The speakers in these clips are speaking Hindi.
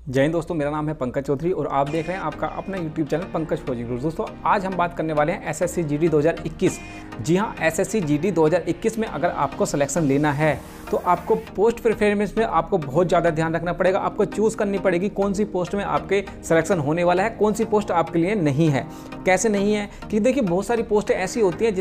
जय हिंद दोस्तों, मेरा नाम है पंकज चौधरी और आप देख रहे हैं आपका अपना YouTube channel Pankaj coaching rules. दोस्तों आज हम बात करने वाले हैं एसएससी जीडी 2021। जी हाँ, एसएससी जीडी 2021 में अगर आपको सिलेक्शन लेना है तो आपको पोस्ट प्रेफरेंस में आपको बहुत ज़्यादा ध्यान रखना पड़ेगा। आपको चूज़ करनी पड़ेगी कौन सी पोस्ट में आपके सिलेक्शन होने वाला है, कौन सी पोस्ट आपके लिए नहीं है। कैसे नहीं है कि देखिए, बहुत सारी पोस्टें ऐसी होती हैं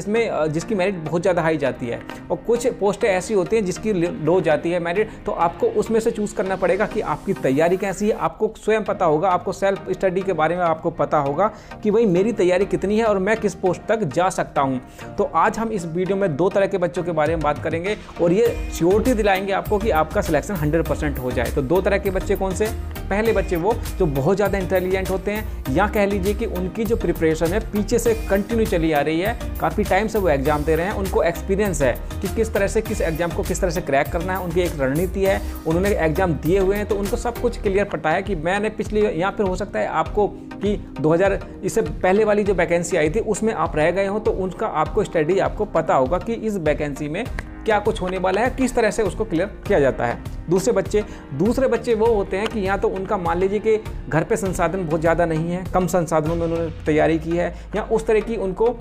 जिसकी मेरिट बहुत ज़्यादा हाई जाती है और कुछ पोस्टें ऐसी होती हैं जिसकी लो जाती है मेरिट। तो आपको उसमें से चूज़ करना पड़ेगा कि आपकी तैयारी कैसी है। आपको स्वयं पता होगा, आपको सेल्फ स्टडी के बारे में आपको पता होगा कि भाई मेरी तैयारी कितनी है और मैं किस पोस्ट तक जा सकता हूं। तो आज हम इस वीडियो में दो तरह के बच्चों के बारे में बात करेंगे और ये श्योरिटी दिलाएंगे आपको कि आपका सिलेक्शन 100% हो जाए। तो दो तरह के बच्चे कौन से? पहले बच्चे वो जो बहुत ज़्यादा इंटेलिजेंट होते हैं या कह लीजिए कि उनकी जो प्रिपरेशन है पीछे से कंटिन्यू चली आ रही है, काफ़ी टाइम से वो एग्जाम दे रहे हैं, उनको एक्सपीरियंस है कि किस तरह से किस एग्जाम को किस तरह से क्रैक करना है। उनकी एक रणनीति है, उन्होंने एग्जाम दिए हुए हैं तो उनको सब कुछ क्लियर पता है कि मैंने पिछली, या फिर हो सकता है आपको कि 2000 इससे पहले वाली जो वैकेंसी आई थी उसमें आप रह गए हो तो उनका आपको स्टडी आपको पता होगा कि इस वैकेंसी में क्या कुछ होने वाला है, किस तरह से उसको क्लियर किया जाता है। दूसरे बच्चे वो होते हैं कि या तो उनका मान लीजिए कि घर पे संसाधन बहुत ज़्यादा नहीं है, कम संसाधनों में उन्होंने तैयारी की है या उस तरह की उनको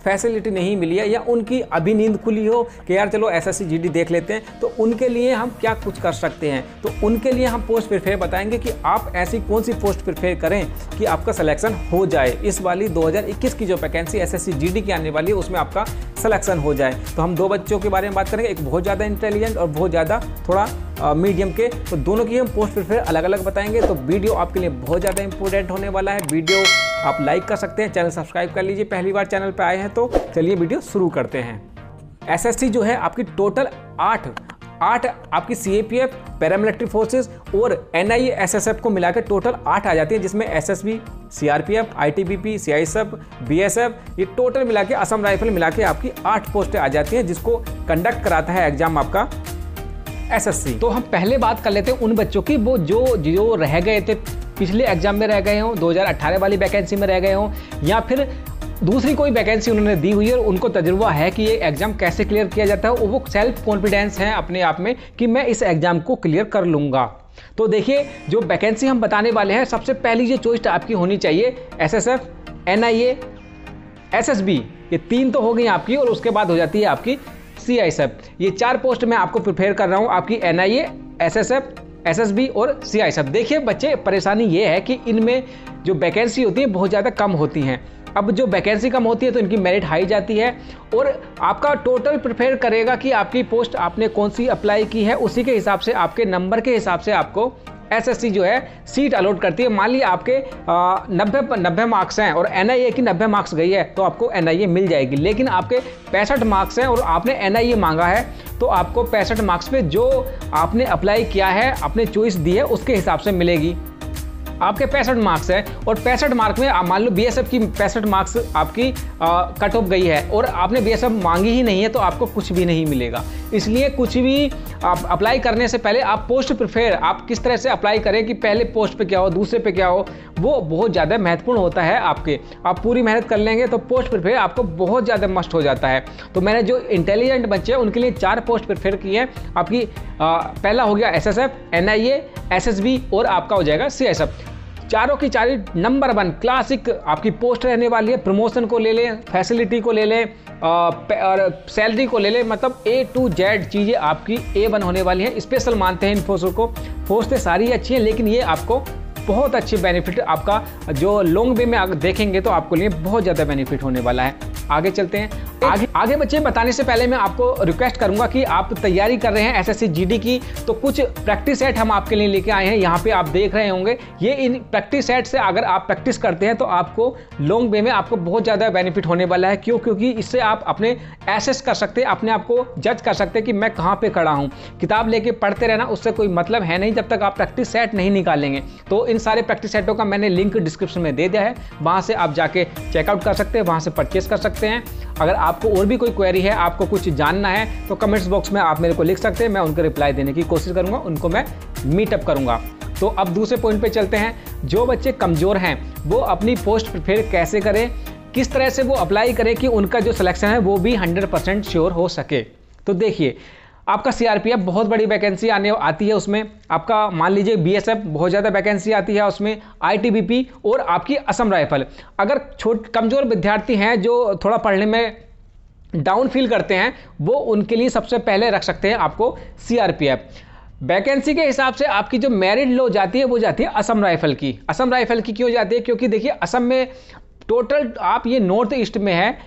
फैसिलिटी नहीं मिली है या उनकी अभी नींद खुली हो कि यार चलो एसएससी जीडी देख लेते हैं। तो उनके लिए हम क्या कुछ कर सकते हैं, तो उनके लिए हम पोस्ट प्रिफेयर बताएंगे कि आप ऐसी कौन सी पोस्ट प्रिफेयर करें कि आपका सिलेक्शन हो जाए। इस वाली 2021 की जो वैकेंसी एसएससी जीडी की आने वाली है उसमें आपका सिलेक्शन हो जाए। तो हम दो बच्चों के बारे में बात करेंगे, एक बहुत ज़्यादा इंटेलिजेंट और बहुत ज़्यादा थोड़ा मीडियम के। तो दोनों की हम पोस्ट प्रिफेयर अलग अलग बताएंगे। तो वीडियो आपके लिए बहुत ज़्यादा इंपॉर्टेंट होने वाला है। वीडियो आप लाइक कर सकते हैं, चैनल सब्सक्राइब कर लीजिए। पहली बार चैनल पे आए हैं तो चलिए वीडियो शुरू करते हैं। एसएससी जो है आपकी टोटल 8 आपकी सीएपीएफ, पैरामिलिट्री फोर्सेस और एनआईए एसएसएफ को मिलाकर टोटल 8 आ जाती है, जिसमें SSB, CRPF, ITBP, CISF, BSF, ये टोटल मिला के असम राइफल मिला के आपकी 8 पोस्टें आ जाती हैं जिसको कंडक्ट कराता है एग्जाम आपका एसएससी। तो हम पहले बात कर लेते हैं उन बच्चों की वो जो रह गए थे, पिछले एग्जाम में रह गए हों, 2018 वाली वैकेंसी में रह गए हों या फिर दूसरी कोई वैकेंसी उन्होंने दी हुई है और उनको तजुर्बा है कि ये एग्जाम कैसे क्लियर किया जाता है, वो सेल्फ कॉन्फिडेंस है अपने आप में कि मैं इस एग्जाम को क्लियर कर लूँगा। तो देखिए, जो वैकेंसी हम बताने वाले हैं, सबसे पहली जो चॉइस आपकी होनी चाहिए एसएसएफ, एनआईए, एसएसबी, ये 3 तो हो गई आपकी और उसके बाद हो जाती है आपकी सीआईएसएफ। ये 4 पोस्ट मैं आपको प्रिपेयर कर रहा हूँ, आपकी एनआईए, एसएसएफ, एसएसबी और सीआईएसएफ। देखिए बच्चे, परेशानी ये है कि इनमें जो वैकेंसी होती है बहुत ज़्यादा कम होती हैं। अब जो वैकेंसी कम होती है तो इनकी मेरिट हाई जाती है और आपका टोटल प्रिपेयर करेगा कि आपकी पोस्ट आपने कौन सी अप्लाई की है, उसी के हिसाब से आपके नंबर के हिसाब से आपको एसएससी जो है सीट अलॉट करती है। मान लीजिए आपके 90 मार्क्स हैं और एनआईए की 90 मार्क्स गई है तो आपको एनआईए मिल जाएगी। लेकिन आपके 65 मार्क्स हैं और आपने एनआईए मांगा है तो आपको 65 मार्क्स पे जो आपने अप्लाई किया है, आपने चॉइस दी है, उसके हिसाब से मिलेगी। आपके 65 मार्क्स है और 65 मार्क में मान लो बीएसएफ की 65 मार्क्स आपकी कट ऑफ गई है और आपने बीएसएफ मांगी ही नहीं है तो आपको कुछ भी नहीं मिलेगा। इसलिए कुछ भी आप अप्लाई करने से पहले आप पोस्ट प्रिफेयर आप किस तरह से अप्लाई करें कि पहले पोस्ट पे क्या हो, दूसरे पे क्या हो, वो बहुत ज़्यादा महत्वपूर्ण होता है। आप पूरी मेहनत कर लेंगे तो पोस्ट प्रिफेयर आपको बहुत ज़्यादा मस्ट हो जाता है। तो मैंने जो इंटेलिजेंट बच्चे हैं उनके लिए 4 पोस्ट प्रिफेयर किए हैं। आपकी पहला हो गया एसएसएफ, एनआईए, एसएसबी और आपका हो जाएगा सीआईएसएफ। चारों की चारी नंबर 1 क्लासिक आपकी पोस्ट रहने वाली है। प्रमोशन को ले लें, फैसिलिटी को ले लें और सैलरी को ले लें, मतलब A to Z चीज़ें आपकी A1 होने वाली हैं। स्पेशल मानते हैं इन फोर्सों को। फोर्सें सारी अच्छी हैं लेकिन ये आपको बहुत अच्छी बेनिफिट, आपका जो लॉन्ग वे में अगर देखेंगे तो आपको लिए बहुत ज़्यादा बेनिफिट होने वाला है। आगे चलते हैं। आगे बच्चे, बताने से पहले मैं आपको रिक्वेस्ट करूंगा कि आप तैयारी कर रहे हैं एसएससी जीडी की तो कुछ प्रैक्टिस सेट हम आपके लिए लेके आए हैं। यहाँ पे आप देख रहे होंगे, ये इन प्रैक्टिस सेट से अगर आप प्रैक्टिस करते हैं तो आपको लॉन्ग वे में आपको बहुत ज़्यादा बेनिफिट होने वाला है। क्योंकि इससे आप अपने एसेस कर सकते हैं, अपने आप को जज कर सकते हैं कि मैं कहाँ पे खड़ा हूँ। किताब लेके पढ़ते रहना उससे कोई मतलब है नहीं जब तक आप प्रैक्टिस सेट नहीं निकालेंगे। तो इन सारे प्रैक्टिस सेटों का मैंने लिंक डिस्क्रिप्शन में दे दिया है, वहाँ से आप जाके चेकआउट कर सकते हैं, वहाँ से परचेस कर सकते हैं। अगर आपको और भी कोई क्वेरी है, आपको कुछ जानना है तो कमेंट्स बॉक्स में आप मेरे को लिख सकते हैं, मैं उनको रिप्लाई देने की कोशिश करूंगा, उनको मैं मीटअप करूंगा। तो अब दूसरे पॉइंट पे चलते हैं। जो बच्चे कमज़ोर हैं वो अपनी पोस्ट प्रिपेयर कैसे करें, किस तरह से वो अप्लाई करें कि उनका जो सिलेक्शन है वो भी 100% श्योर हो सके। तो देखिए, आपका सीआरपीएफ बहुत बड़ी वैकेंसी आती है उसमें, आपका मान लीजिए बीएसएफ बहुत ज़्यादा वैकेंसी आती है उसमें, आईटीबीपी और आपकी असम राइफल। अगर कमज़ोर विद्यार्थी हैं जो थोड़ा पढ़ने में डाउन फील करते हैं, वो उनके लिए सबसे पहले रख सकते हैं आपको सीआरपीएफ। वैकेंसी के हिसाब से आपकी जो मेरिट लो जाती है वो जाती है असम राइफल की। असम राइफल की क्यों जाती है? क्योंकि देखिए असम में टोटल आप ये नॉर्थ ईस्ट में है,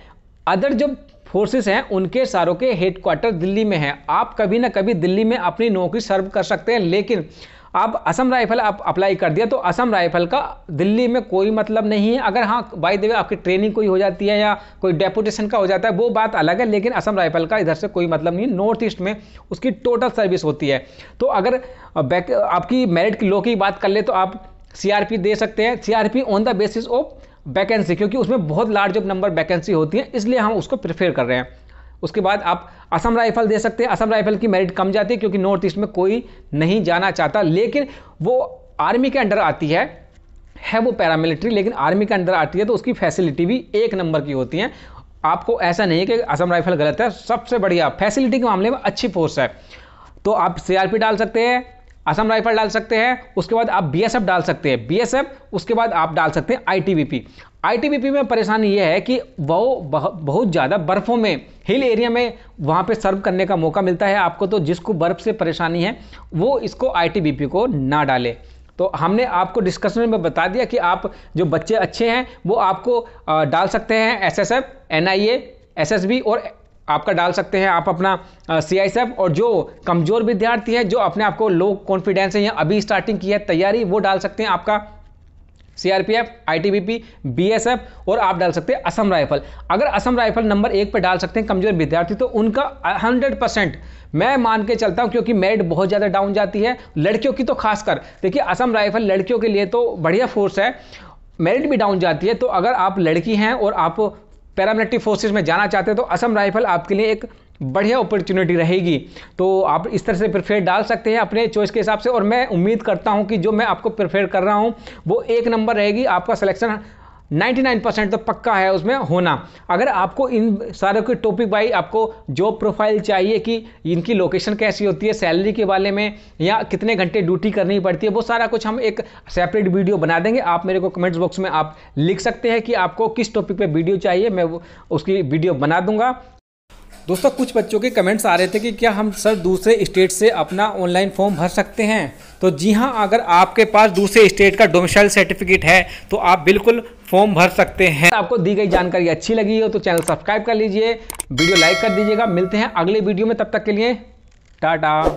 अदर जो फोर्सेस हैं उनके सारों के हेडक्वार्टर दिल्ली में है। आप कभी ना कभी दिल्ली में अपनी नौकरी सर्व कर सकते हैं, लेकिन आप असम राइफल आप अप्लाई कर दिया तो असम राइफल का दिल्ली में कोई मतलब नहीं है। अगर हाँ बाय द वे आपकी ट्रेनिंग कोई हो जाती है या कोई डेपुटेशन का हो जाता है वो बात अलग है, लेकिन असम राइफल का इधर से कोई मतलब नहीं है। नॉर्थ ईस्ट में उसकी टोटल सर्विस होती है। तो अगर आपकी मेरिट लो की बात कर ले तो आप सीआरपी दे सकते हैं, CRP on the basis of vacancy, क्योंकि उसमें बहुत लार्ज नंबर वैकेंसी होती है, इसलिए हम उसको प्रेफर कर रहे हैं। उसके बाद आप असम राइफल दे सकते हैं। असम राइफल की मेरिट कम जाती है क्योंकि नॉर्थ ईस्ट में कोई नहीं जाना चाहता, लेकिन वो आर्मी के अंडर आती है वो पैरामिलिट्री, लेकिन आर्मी के अंडर आती है तो उसकी फैसिलिटी भी एक नंबर की होती है। आपको ऐसा नहीं है कि असम राइफल गलत है, सबसे बढ़िया फैसिलिटी के मामले में अच्छी फोर्स है। तो आप सीआरपी डाल सकते हैं, असम राइफल डाल सकते हैं, उसके बाद आप बीएसएफ डाल सकते हैं, बीएसएफ, उसके बाद आप डाल सकते हैं आईटीबीपी। आईटीबीपी में परेशानी यह है कि वो बहुत ज़्यादा बर्फ़ों में, हिल एरिया में वहाँ पे सर्व करने का मौका मिलता है आपको। तो जिसको बर्फ़ से परेशानी है वो इसको आईटीबीपी को ना डाले। तो हमने आपको डिस्कशन में बता दिया कि आप जो बच्चे अच्छे हैं वो आपको डाल सकते हैं एसएसएफ, एनआईए, एसएसबी और आपका डाल सकते हैं आप अपना सीआईएसएफ। और जो कमज़ोर विद्यार्थी हैं जो अपने आप को लो कॉन्फिडेंस है या अभी स्टार्टिंग की है तैयारी, वो डाल सकते हैं आपका सीआरपीएफ, आईटीबीपी, बीएसएफ और आप डाल सकते हैं असम राइफल। अगर असम राइफल नंबर 1 पर डाल सकते हैं कमज़ोर विद्यार्थी तो उनका 100% मैं मान के चलता हूं, क्योंकि मेरिट बहुत ज़्यादा डाउन जाती है लड़कियों की। तो खासकर देखिए असम राइफल लड़कियों के लिए तो बढ़िया फोर्स है, मेरिट भी डाउन जाती है। तो अगर आप लड़की हैं और आप पैरामिलिट्री फोर्सेस में जाना चाहते हैं तो असम राइफल आपके लिए एक बढ़िया अपॉर्चुनिटी रहेगी। तो आप इस तरह से प्रेफर डाल सकते हैं अपने चॉइस के हिसाब से, और मैं उम्मीद करता हूं कि जो मैं आपको प्रेफर कर रहा हूं वो एक नंबर रहेगी। आपका सिलेक्शन 99% तो पक्का है उसमें होना। अगर आपको इन सारे के टॉपिक बाई आपको जॉब प्रोफाइल चाहिए कि इनकी लोकेशन कैसी होती है, सैलरी के बारे में, या कितने घंटे ड्यूटी करनी पड़ती है, वो सारा कुछ हम एक सेपरेट वीडियो बना देंगे। आप मेरे को कमेंट्स बॉक्स में आप लिख सकते हैं कि आपको किस टॉपिक पे वीडियो चाहिए, मैं उसकी वीडियो बना दूंगा। दोस्तों कुछ बच्चों के कमेंट्स आ रहे थे कि क्या हम सर दूसरे स्टेट से अपना ऑनलाइन फॉर्म भर सकते हैं? तो जी हाँ, अगर आपके पास दूसरे स्टेट का डोमिसाइल सर्टिफिकेट है तो आप बिल्कुल फॉर्म भर सकते हैं। आपको दी गई जानकारी अच्छी लगी हो तो चैनल सब्सक्राइब कर लीजिए, वीडियो लाइक कर दीजिएगा। मिलते हैं अगले वीडियो में, तब तक के लिए टाटा।